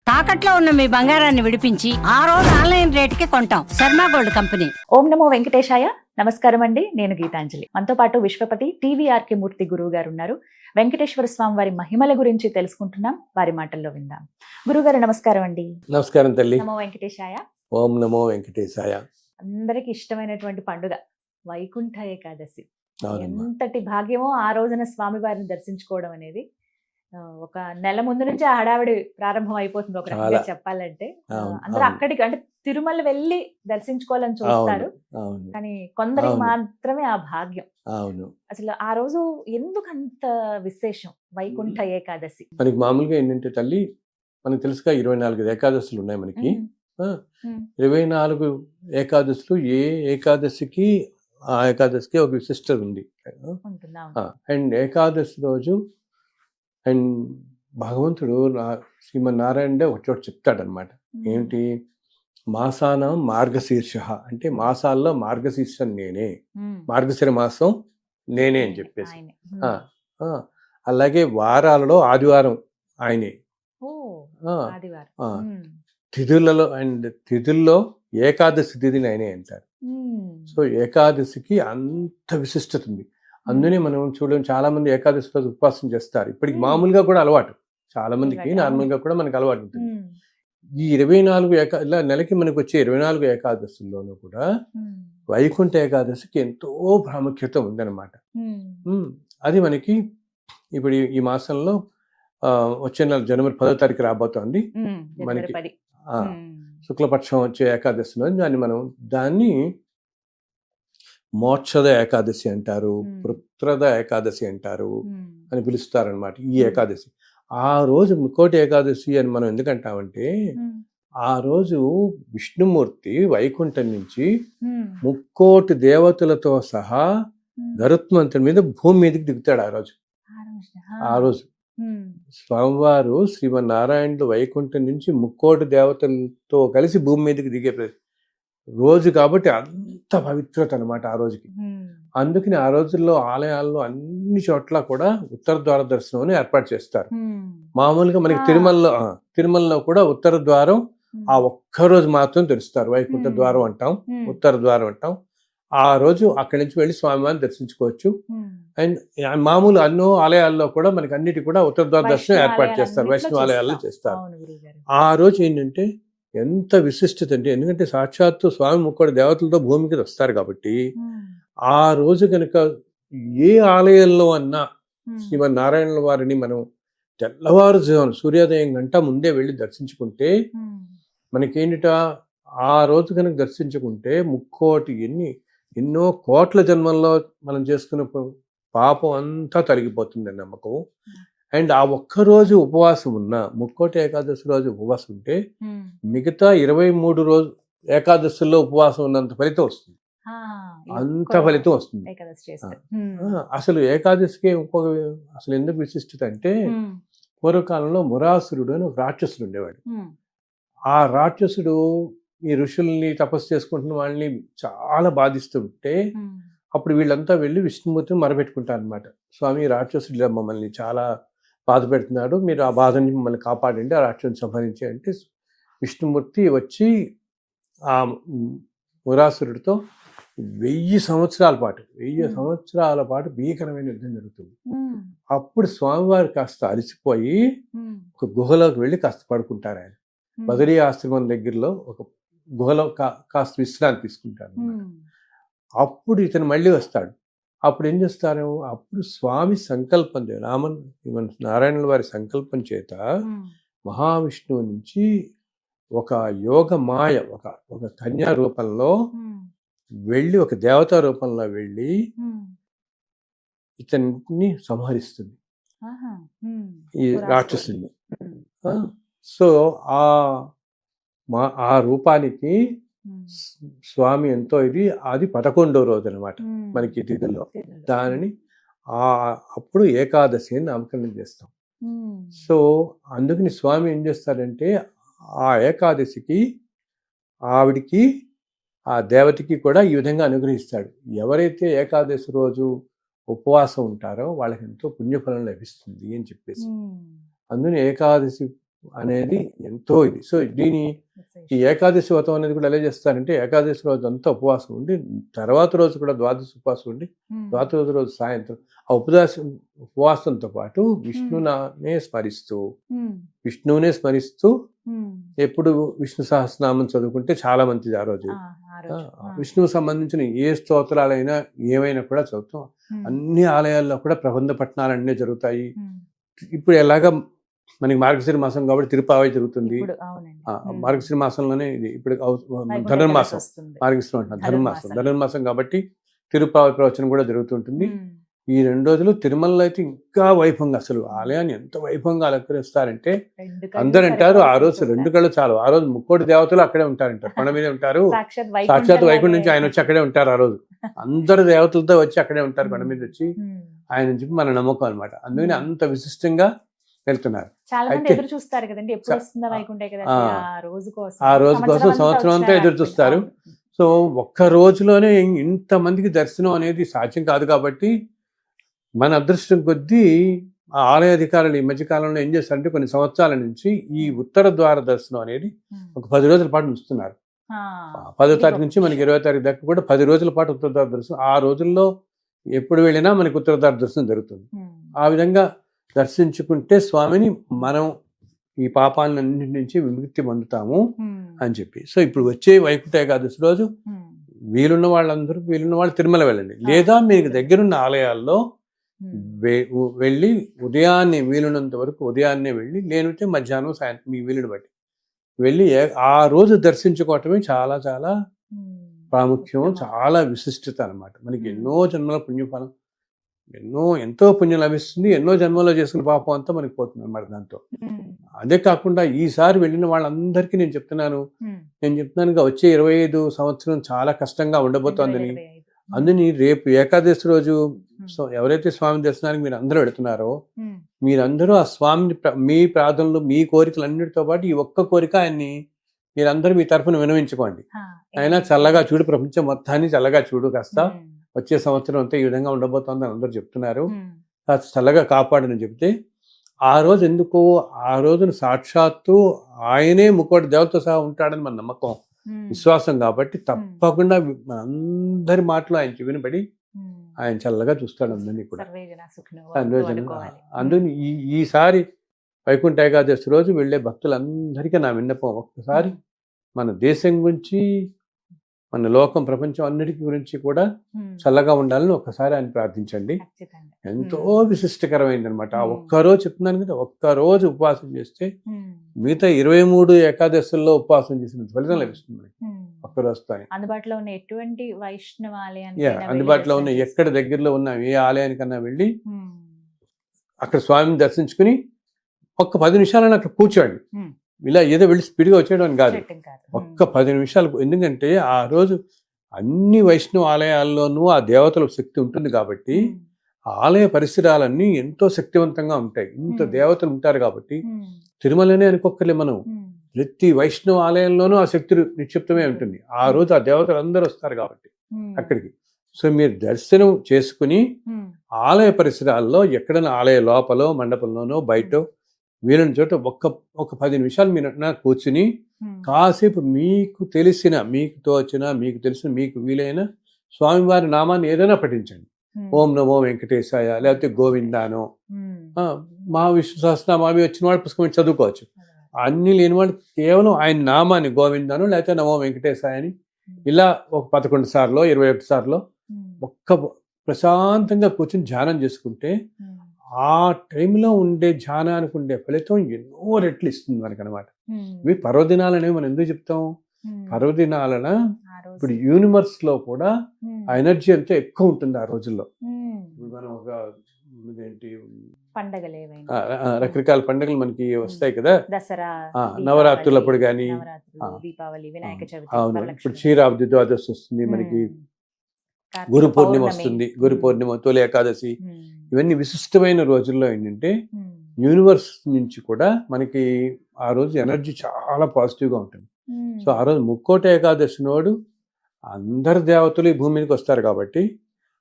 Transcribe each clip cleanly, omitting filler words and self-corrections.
తాకట్లో ఉన్న మీ బంగారాన్ని విడిపించి ఆ రోజు ఆన్లైన్ రేటుకి కొంటాం. Sharma gold company. ఓం నమో వెంకటేశాయ. నమస్కారం అండి, నేను గీతాంజలి. మనతో పాటు విశ్వపతి టీవీఆర్కే మూర్తి గురువు గారు ఉన్నారు. వెంకటేశ్వర స్వామి వారి మహిమల గురించి తెలుసుకుంటున్నాం, వారి మాటల్లో విందాం. గురుగారు నమస్కారం అండి. నమస్కారం తల్లి. నమో వెంకటేశాయ. ఓం నమో వెంకటేశాయ. అందరికి ఇష్టమైనటువంటి పండుగ వైకుంఠ ఏకాదశి. అవునమ్మా. ఎంతటి భాగ్యమో ఆ రోజున స్వామి వారిని దర్శించుకోవడం అనేది. ఒక నెల ముందు నుంచి ఆ హడావిడి ప్రారంభం అయిపోతుంది ఒక రకంగా చాలా. చెప్పాలంటే. అవును, అందరూ అవును. అక్కడికి అంటే తిరుమల వెళ్ళి దర్శించుకోవాలని చూస్తారు, అవును, కానీ కొందరికి అవును. మాత్రమే ఆ భాగ్యం. అవును. అసలు ఆ రోజు ఎందుకు అంత విశేషం వైకుంఠ ఏకాదశి? మనకి మామూలుగా ఏంటంటే తల్లి, మనకు తెలుసుగా 24 ఏకాదశులు ఉన్నాయి మనకి. ఆ, 24 ఏకాదశులు ఏ ఏకాదశికి ఆ ఏకాదశికి ఒక విశిష్టత ఉంది. ఉంటుందా? అండ్ ఏకాదశి రోజు అండ్ భగవంతుడు శ్రీమన్నారాయణ ఒక చోట చెప్తాడనమాట. ఏమిటి? మాసానం మార్గశీర్ష అంటే మాసాల్లో మార్గశీర్షం నేనే, మార్గశిర మాసం నేనే అని చెప్పేసి. ఆయనే. ఆ, ఆ, అలాగే వారాలలో ఆదివారం ఆయనే. ఓ, ఆ, ఆదివారం. ఆ, తిథులలో అండ్ తిథుల్లో ఏకాదశి తిథిని ఆయనే అంటారు. సో ఏకాదశికి అంత విశిష్టత ఉంది. అందునే మనం చూడడం చాలా మంది ఏకాదశి రోజు ఉపవాసం చేస్తారు. ఇప్పటికి మామూలుగా కూడా అలవాటు, చాలా మందికి నార్మల్ గా కూడా మనకి అలవాటు ఉంటుంది. ఈ 24 ఇలా నెలకి మనకు వచ్చే 24 ఏకాదశుల్లోనూ కూడా వైకుంఠ ఏకాదశికి ఎంతో ప్రాముఖ్యత ఉందన్నమాట. అది మనకి ఇప్పుడు ఈ మాసంలో వచ్చే నెల జనవరి 10వ తారీఖు రాబోతోంది మనకి. శుక్లపక్షం వచ్చే ఏకాదశిలో దాన్ని మోక్షద ఏకాదశి అంటారు, పుత్ರದ ఏకాదశి అంటారు అని పిలుస్తారనమాట ఈ ఏకాదశి. ఆ రోజు ముక్కోటి ఏకాదశి అని మనం ఎందుకంటామంటే, ఆ రోజు విష్ణుమూర్తి వైకుంఠం నుంచి 3,000,000 దేవతలతో సహా గరుత్మంతుడి మీద భూమి మీదకి దిగుతాడు ఆ రోజు. స్వామివారు శ్రీమన్నారాయణుడు వైకుంఠం నుంచి 3,000,000 దేవతలతో కలిసి భూమి మీదకి దిగే రోజు కాబట్టి అంత పవిత్రత అనమాట ఆ రోజుకి. అందుకని ఆ రోజుల్లో ఆలయాల్లో అన్ని చోట్ల కూడా ఉత్తర ద్వార దర్శనం అని ఏర్పాటు చేస్తారు. మామూలుగా మనకి తిరుమలలో కూడా ఉత్తర ద్వారం ఆ ఒక్క రోజు మాత్రం తెరుస్తారు. వైకుంఠ ద్వారం అంటాం, ఉత్తర ద్వారం అంటాం. ఆ రోజు అక్కడి నుంచి వెళ్ళి స్వామివారిని దర్శించుకోవచ్చు. అండ్ మామూలు అన్నో ఆలయాల్లో కూడా మనకి అన్నిటి కూడా ఉత్తర ద్వార దర్శనం ఏర్పాటు చేస్తారు, వైష్ణవ ఆలయాల్లో చేస్తారు. ఆ రోజు ఏంటంటే ఎంత విశిష్టత అంటే, ఎందుకంటే సాక్షాత్తు స్వామి 3,000,000 దేవతలతో భూమికి వస్తారు కాబట్టి ఆ రోజు కనుక ఏ ఆలయంలో అన్నా శ్రీమన్నారాయణుల వారిని మనం తెల్లవారుజామున సూర్యోదయం గంట ముందే వెళ్ళి దర్శించుకుంటే మనకేంటిట, ఆ రోజు కనుక దర్శించుకుంటే ఎన్నో కోట్ల జన్మల్లో మనం చేసుకున్న పాపం అంతా తొలగిపోతుంది అని నమ్మకం. అండ్ ఆ ఒక్కరోజు ఉపవాసం ఉన్నా, ముక్కోటి ఏకాదశి రోజు ఉపవాసం ఉంటే మిగతా 23 రోజు ఏకాదశుల్లో ఉపవాసం ఉన్నంత ఫలితం వస్తుంది, అంత ఫలితం వస్తుంది. అసలు ఏకాదశికి అసలు ఎందుకు విశిష్టత అంటే, పూర్వకాలంలో మురాసురుడు అని ఒక రాక్షసుడు ఉండేవాడు. ఆ రాక్షసుడు ఈ ఋషుల్ని తపస్సు చేసుకుంటున్న వాళ్ళని చాలా బాధిస్తుంటే అప్పుడు వీళ్ళంతా వెళ్ళి విష్ణుమూర్తిని మరపెట్టుకుంటారు అనమాట. స్వామి, రాక్షసుడు మమ్మల్ని చాలా బాధ పెడుతున్నాడు, మీరు ఆ బాధ నుంచి మమ్మల్ని కాపాడండి, ఆ రాక్షసుని సంహరించి అంటే విష్ణుమూర్తి వచ్చి ఆ మురాసురుడితో 1000 సంవత్సరాల పాటు భీకరమైన యుద్ధం జరుగుతుంది. అప్పుడు స్వామివారు కాస్త అలసిపోయి ఒక గుహలోకి వెళ్ళి కాస్త పడుకుంటారు. ఆయన బదరీ ఆశ్రమం దగ్గరలో ఒక గుహలో కాస్త విశ్రాంతి తీసుకుంటారు. అప్పుడు ఇతను మళ్ళీ వస్తాడు. అప్పుడు ఏం చేస్తారు, అప్పుడు స్వామి సంకల్పం నారాయణుల వారి సంకల్పం చేత మహావిష్ణువు నుంచి ఒక యోగ మాయ, ఒక కన్యా రూపంలో వెళ్ళి, ఒక దేవతా రూపంలో వెళ్ళి ఇతన్ని సంహరిస్తుంది, ఈ రాక్షసుని. సో ఆ రూపానికి స్వామి ఎంతో అది 11వ రోజు అనమాట మనకి తిథిలో. దానిని అప్పుడు ఏకాదశి అని నామకరణం చేస్తాం. సో అందుకని స్వామి ఏం చేస్తారంటే, ఆ ఏకాదశికి ఆవిడికి, ఆ దేవతకి కూడా ఈ విధంగా అనుగ్రహిస్తాడు. ఎవరైతే ఏకాదశి రోజు ఉపవాసం ఉంటారో వాళ్ళకి ఎంతో పుణ్యఫలం లభిస్తుంది అని చెప్పేసి. అందుకని ఏకాదశి అనేది ఎంతో ఇది. సో దీని ఈ ఏకాదశి వ్రతం అనేది కూడా ఎలా చేస్తారంటే ఏకాదశి రోజు అంతా ఉపవాసం ఉండి తర్వాత రోజు కూడా ద్వాదశి ఉపవాసం ఉండి ద్వాదశి రోజు సాయంత్రం ఆ ఉపవాసంతో పాటు విష్ణువునే స్మరిస్తూ ఎప్పుడు విష్ణు సహస్రనామం చదువుకుంటే చాలా మంచిది ఆ రోజు. విష్ణువుకు సంబంధించిన ఏ స్తోత్రాలైనా ఏమైనా కూడా చదువుతాం. అన్ని ఆలయాల్లో కూడా ప్రబంధ పఠనాలన్నీ జరుగుతాయి. ఇప్పుడు ఎలాగా మనకి మార్గశిర మాసం కాబట్టి తిరుపావై జరుగుతుంది. మార్గశిర మాసంలోనే ఇది ఇప్పుడు ధనుర్మాసం, మార్గశిరం అంటున్నాం ధనుర్మాసం కాబట్టి తిరుపావై ప్రవచనం కూడా జరుగుతుంటుంది. ఈ 2 రోజులు తిరుమలలో అయితే ఇంకా వైభవంగా, అసలు ఆలయాన్ని ఎంత వైభవంగా అలంకరిస్తారంటే అందరు అంటారు ఆ రోజు 2 కళ్ళు చాలు. ఆ రోజు 3 దేవతలు అక్కడే ఉంటారంటారు, కొండ మీద ఉంటారు. సాక్షాత్ వైకుంఠం నుంచి ఆయన వచ్చి అక్కడే ఉంటారు. ఆ రోజు అందరు దేవతలతో వచ్చి అక్కడే ఉంటారు, కొండ మీద వచ్చి ఆయన చెప్పి మన నమ్మకం అనమాట. అందుకని అంత విశిష్టంగా వెళ్తున్నారు. చాలా మంది ఎదురు చూస్తారు కదండి, ఎప్పుడు వస్తుందా వైకుంఠ ఏకాదశి, ఆ రోజు కోసం సంవత్సరం అంతా ఎదురు చూస్తారు. సో ఒక్క రోజులోనే ఇంతమందికి దర్శనం అనేది సాధ్యం కాదు కాబట్టి మన అదృష్టం కొద్దీ ఆ ఆలయ అధికారులు ఈ మధ్య కాలంలో ఏం చేస్తారంటే కొన్ని సంవత్సరాల నుంచి ఈ ఉత్తర ద్వార దర్శనం అనేది ఒక 10 రోజుల పాటు ఉంచుతున్నారు. 10వ తారీఖు నుంచి మనకి 20వ తారీఖు దాకా కూడా 10 రోజుల పాటు ఉత్తర ద్వార దర్శనం. ఆ రోజుల్లో ఎప్పుడు వెళ్ళినా మనకి ఉత్తర ద్వార దర్శనం జరుగుతుంది. ఆ విధంగా దర్శించుకుంటే స్వామిని మనం ఈ పాపాలన్నింటి నుంచి విముక్తి పొందుతాము అని చెప్పి. సో ఇప్పుడు వచ్చే వైకుంఠ ఏకాదశి రోజు వీలున్న వాళ్ళు తిరుమల వెళ్ళండి, లేదా మీకు దగ్గరున్న ఆలయాల్లో వెళ్ళి ఉదయాన్నే వీలున్నంత వరకు ఉదయాన్నే వెళ్ళి, లేనితే మధ్యాహ్నం సాయంత్రం మీ వీలుని బట్టి వెళ్ళి ఆ రోజు దర్శించుకోవటమే చాలా చాలా ప్రాముఖ్యం, చాలా విశిష్టత అనమాట. మనకి ఎన్నో జన్మల పుణ్యఫలం, ఎంతో పుణ్యం లభిస్తుంది. ఎన్నో జన్మలో చేసుకున్న పాపం అంతా మనకి పోతుంది అన్నమాట దాంతో. అదే కాకుండా ఈసారి వెళ్ళిన వాళ్ళందరికీ నేను చెప్తున్నాను వచ్చే 25 సంవత్సరం చాలా కష్టంగా ఉండబోతోందని. అందుని రేపు ఏకాదశి రోజు ఎవరైతే స్వామి దర్శనానికి మీరు అందరూ వెళుతున్నారో మీరందరూ ఆ స్వామిని మీ ప్రార్థనలు మీ కోరికలన్నిటితో పాటు ఈ ఒక్క కోరిక ఆయన్ని మీరందరూ మీ తరఫున వినవించుకోండి. ఆయన చల్లగా చూడు, ప్రపంచం మొత్తాన్ని చల్లగా చూడు, కాస్త వచ్చే సంవత్సరం అంతా ఈ విధంగా ఉండబోతోందని అందరూ చెప్తున్నారు, కాస్త చల్లగా కాపాడని చెప్తే ఆ రోజు ఎందుకో ఆ రోజున సాక్షాత్తు ఆయనే ముక్కోటి దేవతతో సహా ఉంటాడని మన నమ్మకం, విశ్వాసం కాబట్టి తప్పకుండా మనందరి మాటలు ఆయన చెవినపడి ఆయన చల్లగా చూస్తాడు అందరినీ కూడా. అందుకని ఈసారి వైకుంఠ ఏకాదశి రోజు వెళ్ళే భక్తులందరికీ నా విన్నపం, ఒక్కసారి మన దేశం గురించి, మన లోకం, ప్రపంచం అన్నిటికీ గురించి కూడా చల్లగా ఉండాలని ఒక్కసారి ఆయన ప్రార్థించండి. ఎంతో విశిష్టకరమైంది అనమాట. ఆ ఒక్కరోజు చెప్తున్నాను కదా, ఒక్కరోజు ఉపవాసం చేస్తే మిగతా 23 ఏకాదశుల్లో ఉపవాసం చేసిన ఫలితం లభిస్తుంది ఒక్కరోజుతో. అందుబాటులో ఉన్న ఎటువంటి వైష్ణవ అందుబాటులో ఉన్న ఎక్కడ దగ్గరలో ఉన్న ఏ ఆలయానికన్నా వెళ్ళి అక్కడ స్వామిని దర్శించుకుని ఒక్క 10 నిమిషాలను అక్కడ కూర్చోండి. ఇలా ఏదో వెళ్ళి స్పీడ్గా వచ్చేయడం కాదు, ఒక్క 10 నిమిషాలు. ఎందుకంటే ఆ రోజు అన్ని వైష్ణవ ఆలయాల్లోనూ ఆ దేవతల శక్తి ఉంటుంది కాబట్టి ఆలయ పరిసరాలన్నీ ఎంతో శక్తివంతంగా ఉంటాయి. ఇంత దేవతలు ఉంటారు కాబట్టి తిరుమలనే అనుకోక్కర్లే, మనం ప్రతి వైష్ణవ ఆలయంలోనూ ఆ శక్తి నిక్షిప్తమే ఉంటుంది. ఆ రోజు ఆ దేవతలు అందరూ వస్తారు కాబట్టి అక్కడికి. సో మీరు దర్శనం చేసుకుని ఆలయ పరిసరాల్లో ఎక్కడైనా ఆలయ లోపల మండపంలోనో బయట వీలైన చోట ఒక 10 నిమిషాలు మీరు కూర్చుని కాసేపు మీకు తెలిసిన, మీకు తోచిన, మీకు తెలిసిన, మీకు వీలైన స్వామివారి నామాన్ని ఏదైనా పఠించండి. ఓం నమో వెంకటేశాయ, లేకపోతే గోవిందానో, మా విష్ణు సహస్రనామావి వచ్చిన వాళ్ళు పుస్తకం చదువుకోవచ్చు. అన్ని లేని వాళ్ళు కేవలం ఆయన నామాన్ని గోవిందానో లేకపోతే నమో వెంకటేశాయ అని ఇలా ఒక 11 సార్లు 21 సార్లు ఒక్క ప్రశాంతంగా కూర్చొని ధ్యానం చేసుకుంటే ఆ టైంలో ఉండే ధ్యానానికి ఉండే ఫలితం ఎన్నో రెట్లు ఇస్తుంది మనకి అనమాట. ఇవి పర్వదినాలనేవి మనం ఎందుకు చెప్తాం, పర్వదినాలన ఇప్పుడు యూనివర్స్ లో కూడా ఆ ఎనర్జీ అంతా ఎక్కువ ఉంటుంది ఆ రోజుల్లో. మనం ఒక ఏంటి రకరకాల పండుగలు మనకి వస్తాయి కదా, దసరా, నవరాత్రులప్పుడు కానీ, దీపావళి, వినాయక చవితి, అవును, ఇప్పుడు క్షీరాబ్ది ద్వాదశి వస్తుంది, మనకి గురు పూర్ణిమ వస్తుంది, గురు పూర్ణిమ, తొలి ఏకాదశి, ఇవన్నీ విశిష్టమైన రోజుల్లో ఏంటంటే యూనివర్స్ నుంచి కూడా మనకి ఆ రోజు ఎనర్జీ చాలా పాజిటివ్గా ఉంటుంది. సో ఆ రోజు ముక్కోటి ఏకాదశి నాడు అందరు దేవతలు ఈ భూమి మీదకి వస్తారు కాబట్టి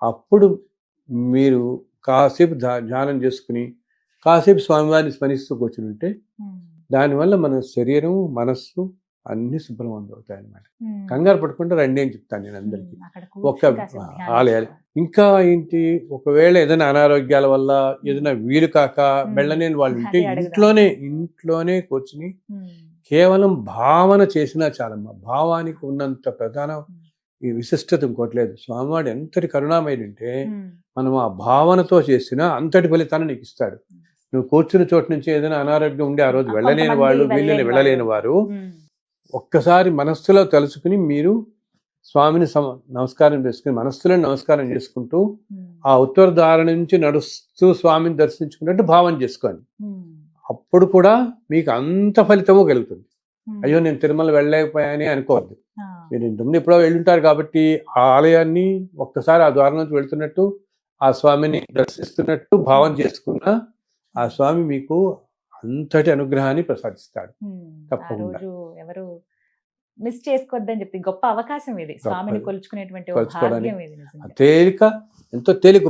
అప్పుడు మీరు కాసేపు ధ్యానం చేసుకుని కాసేపు స్వామివారిని స్మరిస్తూ కూర్చుని ఉంటే దానివల్ల మన శరీరం మనస్సు అన్ని శుభ్రం అవుతాయి అన్నమాట. కంగారు పడకుండా రండి అని చెప్తాను నేను అందరికీ. ఒక ఆలయాలు ఇంకా ఏంటి, ఒకవేళ ఏదైనా అనారోగ్యాల వల్ల ఏదైనా వీలు కాక వెళ్ళలేని వాళ్ళు ఉంటే ఇంట్లోనే కూర్చుని కేవలం భావన చేసినా చాలమ్మా. భావానికి ఉన్నంత ప్రధాన ఈ విశిష్టత ఇంకోటి లేదు. స్వామివాడు ఎంతటి కరుణామయుడంటే మనం ఆ భావనతో చేసినా అంతటి ఫలితాన్ని నీకు ఇస్తాడు. నువ్వు కూర్చున్న చోటు నుంచి ఏదైనా అనారోగ్యం ఉండి ఆ రోజు వెళ్ళలేని వాళ్ళు, వెళ్ళలేని వారు ఒక్కసారి మనస్సులో తలుచుకుని మీరు స్వామిని నమస్కారం చేసుకుని మనస్సులో నమస్కారం చేసుకుంటూ ఆ ఉత్తర ద్వారం నుంచి నడుస్తూ స్వామిని దర్శించుకున్నట్టు భావన చేసుకోండి. అప్పుడు కూడా మీకు అంత ఫలితము కలుగుతుంది. అయ్యో నేను తిరుమల వెళ్ళలేకపోయాని అనుకోవద్దు. మీరు ఇంతకుముందు ఎప్పుడో వెళ్ళుంటారు కాబట్టి ఆ ఆలయాన్ని ఒక్కసారి ఆ ద్వారం నుంచి వెళ్తున్నట్టు ఆ స్వామిని దర్శిస్తున్నట్టు భావన చేసుకున్నా ఆ స్వామి మీకు అంతటి అనుగ్రహాన్ని ప్రసాదిస్తాడు. తప్పకుండా ఎవరు మిస్ చేసుకోవద్దని చెప్పి గొప్ప అవకాశం ఇది, స్వామిని కొలుచుకునేటువంటి భాగ్యం ఇది. తేలిక, ఎంతో తేలిక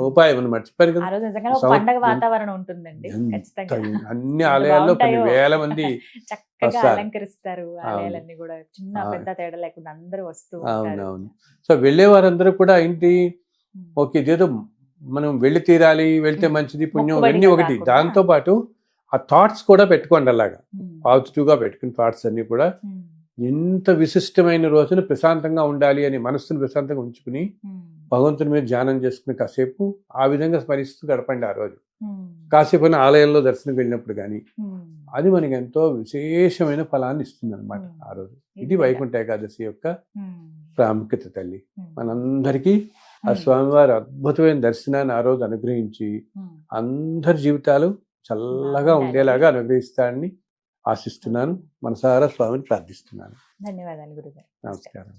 ఉపాయం అన్నమాట. చెప్పారు కదా, ఆ రోజు నిజంగా ఒక పండగ వాతావరణం ఉంటుందండి. ఖచ్చితంగా అన్ని ఆలయాల్లో కొన్ని వేల మంది చక్కగా అలంకరిస్తారు ఆలయాలన్నీ కూడా, చిన్న పెద్ద తేడా లేకుండా అందరూ వస్తూ. అవునవును. సో వెళ్ళే వారందరూ కూడా ఏంటి, ఓకే ఇదేదో మనం వెళ్ళి తీరాలి, వెళ్తే మంచిది పుణ్యం అన్నీ ఒకటి. దాంతో పాటు ఆ థాట్స్ కూడా పెట్టుకోండి, అలాగా పాజిటివ్ గా పెట్టుకుని థాట్స్ అన్ని కూడా ఎంత విశిష్టమైన రోజున ప్రశాంతంగా ఉండాలి అని మనస్సును ప్రశాంతంగా ఉంచుకుని భగవంతుని మీద ధ్యానం చేసుకుని కాసేపు ఆ విధంగా స్మరిస్తూ గడపండి ఆ రోజు. కాసేపు ఆలయంలో దర్శనం వెళ్ళినప్పుడు కానీ అది మనకి ఎంతో విశేషమైన ఫలాన్ని ఇస్తుంది అనమాట ఆ రోజు. ఇది వైకుంఠ ఏకాదశి యొక్క ప్రాముఖ్యత తల్లి. మనందరికీ ఆ స్వామివారి అద్భుతమైన దర్శనాన్ని ఆ రోజు అనుగ్రహించి అందరి జీవితాలు చల్లగా ఉండేలాగా అనుగ్రహిస్తాడని ఆశిస్తున్నాను. మనసారా స్వామిని ప్రార్థిస్తున్నాను. ధన్యవాదాలు గురుగారు. నమస్కారం.